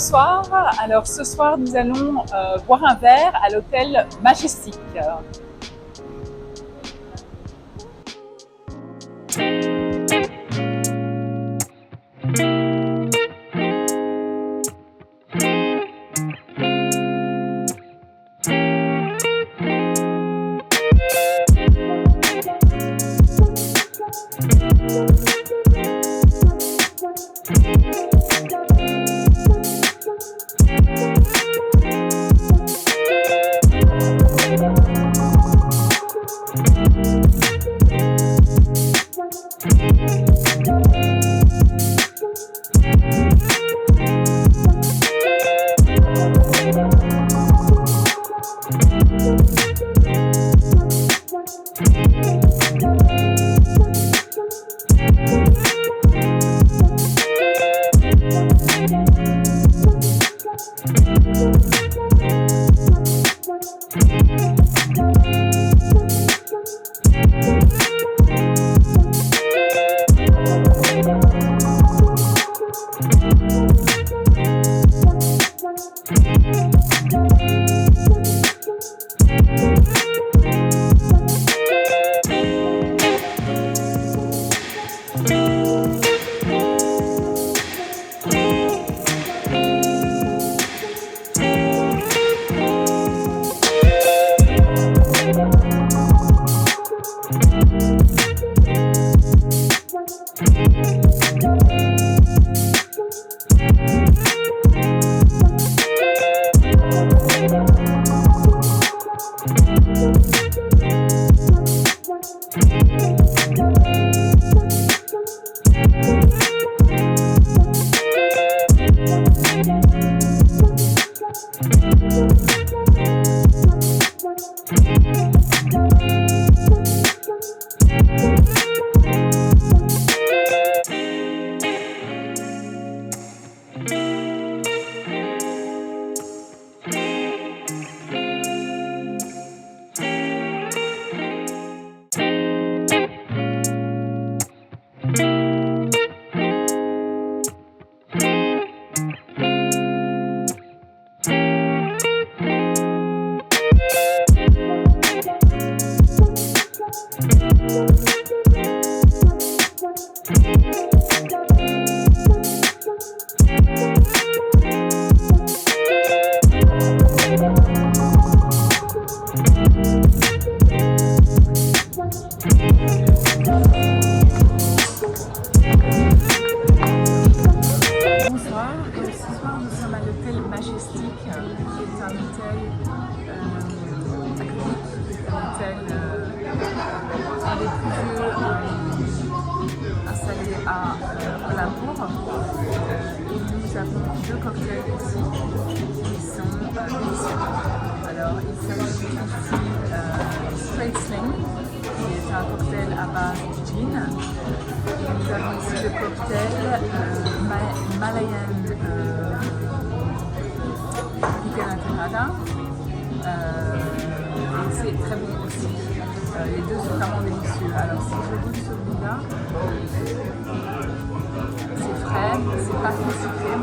bonsoir. Alors ce soir nous allons boire un verre à l'hôtel Majestic. Majestic, qui est un hôtel un des plus vieux installé à Olympur. Et nous avons deux cocktails ici qui sont délicieux. Alors il s'agit du Straight Sling, qui est un cocktail à base de gin. Et nous avons ici le cocktail Malayan Canada. Et c'est très bon aussi. Les deux sont vraiment délicieux. Alors si je goûte celui-là, c'est frais, c'est pas trop sucré.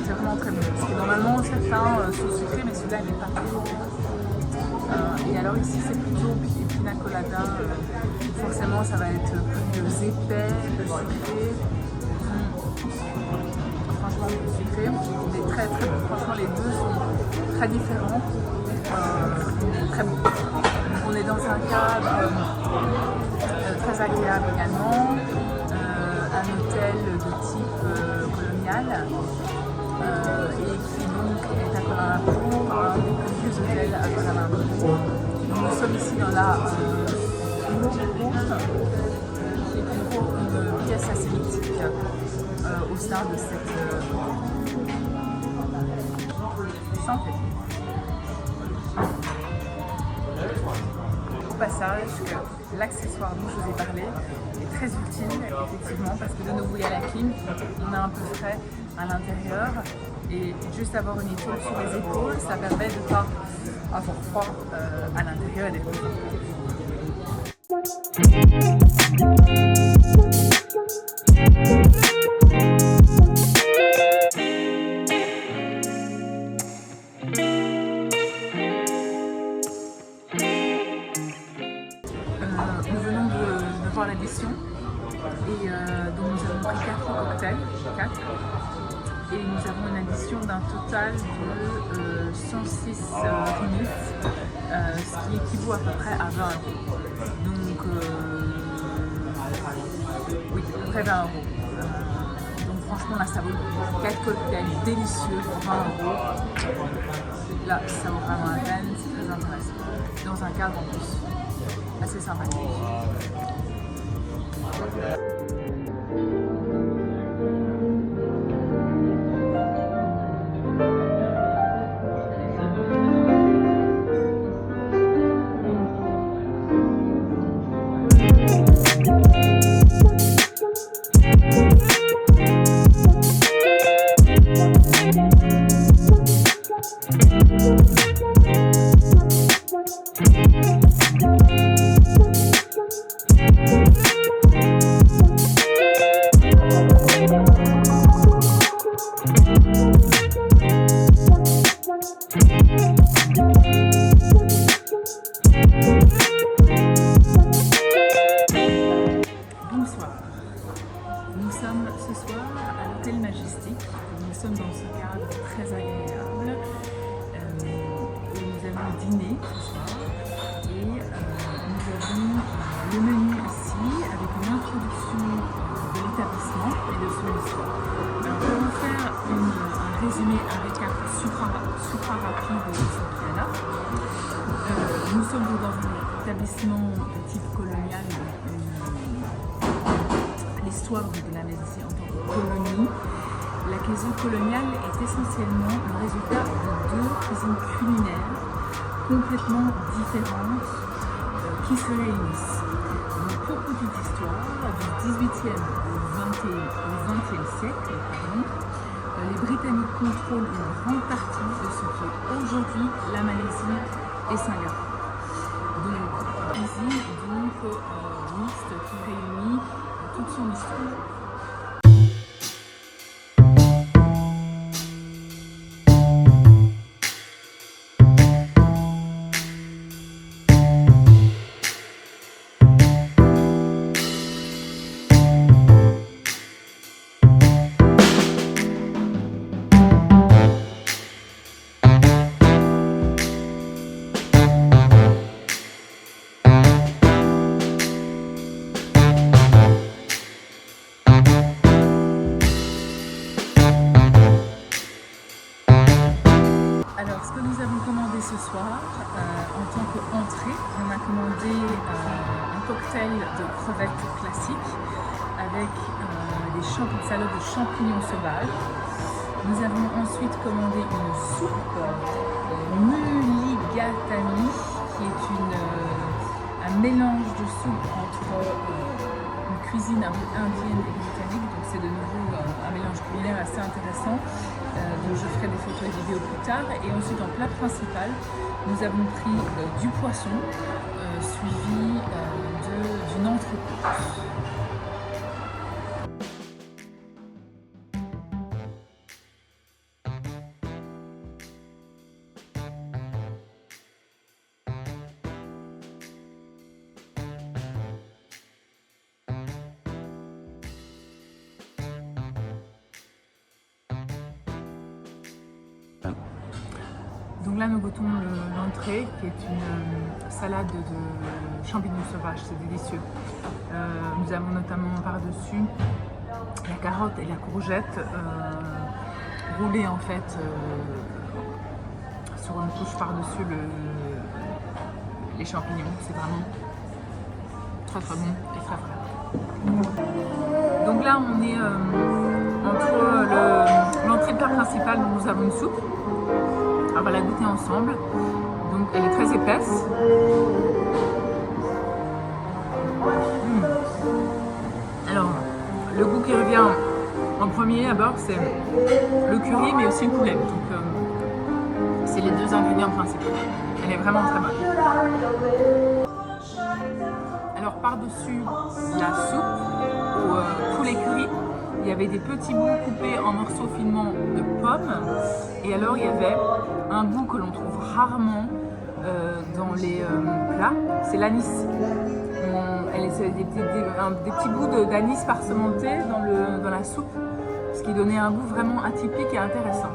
C'est vraiment très bon. Parce que normalement certains sont sucrés, mais celui-là il n'est pas trop. Et alors ici c'est plutôt pina colada. Forcément ça va être plus épais, plus sucré. Franchement plus sucré, mais très très bon. Franchement les deux sont très différents, mais très bons. On est dans un cadre très agréable également, un hôtel de type colonial et qui donc est à Kuala Lumpur, un des plus vieux hôtels à Kuala Lumpur. Nous sommes ici dans la cour, qui est une pièce assez mythique au sein de cette santé. Au passage, l'accessoire dont je vous ai parlé est très utile, effectivement, parce que de nouveau il y a la clim, on a un peu frais à l'intérieur et juste avoir une étoile sur les épaules, ça permet de ne pas avoir froid à l'intérieur et d'être confortable. nous venons de voir l'addition et donc nous avons pris 4 cocktails, 4, et nous avons une addition d'un total de 106 ringgit, ce qui équivaut à peu près à 20 euros. Donc oui, à peu près 20 euros. Donc franchement là ça vaut 4 cocktails délicieux pour 20 euros. Là ça vaut vraiment la peine, c'est très intéressant. Dans un cadre en plus assez sympathique. Nous sommes ce soir à l'hôtel Majestic. Nous sommes dans ce cadre très agréable. Nous allons dîner ce soir et nous avons le menu ici avec une introduction de l'établissement et de son histoire. Alors, je vais vous faire un résumé, un récap super rapide de ce qu'il y a là. Nous sommes dans un établissement de type colonial. L'histoire de la Médicis en tant que colonie. La cuisine coloniale est essentiellement le résultat de 2 cuisines culinaires complètement différentes qui se réunissent. Donc, pour petite histoire, du 18e au 20e siècle, les Britanniques contrôlent une grande partie de ce qui est aujourd'hui la Malaisie et Singapour. Donc, cuisine mixte qui réunit toute son histoire. Alors, ce que nous avons commandé ce soir, en tant qu'entrée, on a commandé un cocktail de crevettes classiques avec des salades de champignons sauvages. Nous avons ensuite commandé une soupe mulligatawny, qui est un mélange de soupe entre une cuisine un peu indienne et britannique. Donc c'est de nouveau un mélange culinaire assez intéressant. Donc je ferai des photos et vidéos plus tard. Et ensuite en plat principal, nous avons pris du poisson suivi d'une entrecôte. Donc là nous goûtons l'entrée qui est une salade de champignons sauvages, c'est délicieux. Nous avons notamment par-dessus la carotte et la courgette roulées en fait sur une couche par-dessus les champignons. C'est vraiment très très bon et très frais. Donc là on est entre l'entrée de plat principal, dont nous avons une soupe. On va la goûter ensemble. Donc elle est très épaisse. Alors le goût qui revient en premier abord, c'est le curry mais aussi le poulet. Donc c'est les 2 ingrédients principaux. Elle est vraiment très bonne. Alors par-dessus la soupe au poulet curry, il y avait des petits bouts coupés en morceaux finement de pommes. Et alors il y avait un goût que l'on trouve rarement dans les plats, c'est l'anis. des petits bouts d'anis parsementés dans la soupe, ce qui donnait un goût vraiment atypique et intéressant.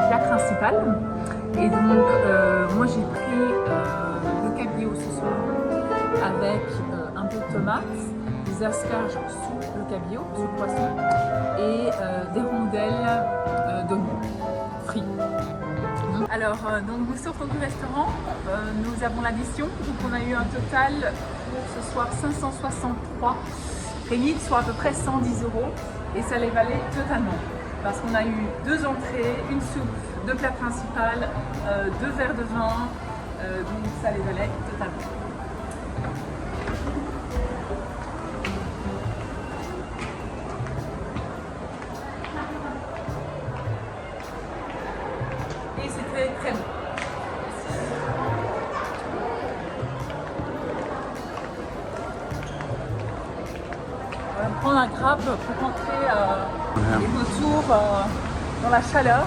Plat principal et donc moi j'ai pris le cabillaud ce soir avec un peu de tomates, des asperges sous le cabillaud, sous le poisson et des rondelles d'oignons frits. Alors donc nous sortons du restaurant, nous avons l'addition, donc on a eu un total ce soir 563 réunis, soit à peu près 110 € et ça les valait totalement. Parce qu'on a eu 2 entrées, une soupe, 2 plats principaux, 2 verres de vin, donc ça les valait totalement. Et c'était très bon. On va prendre un grab pour rentrer les retours dans la chaleur.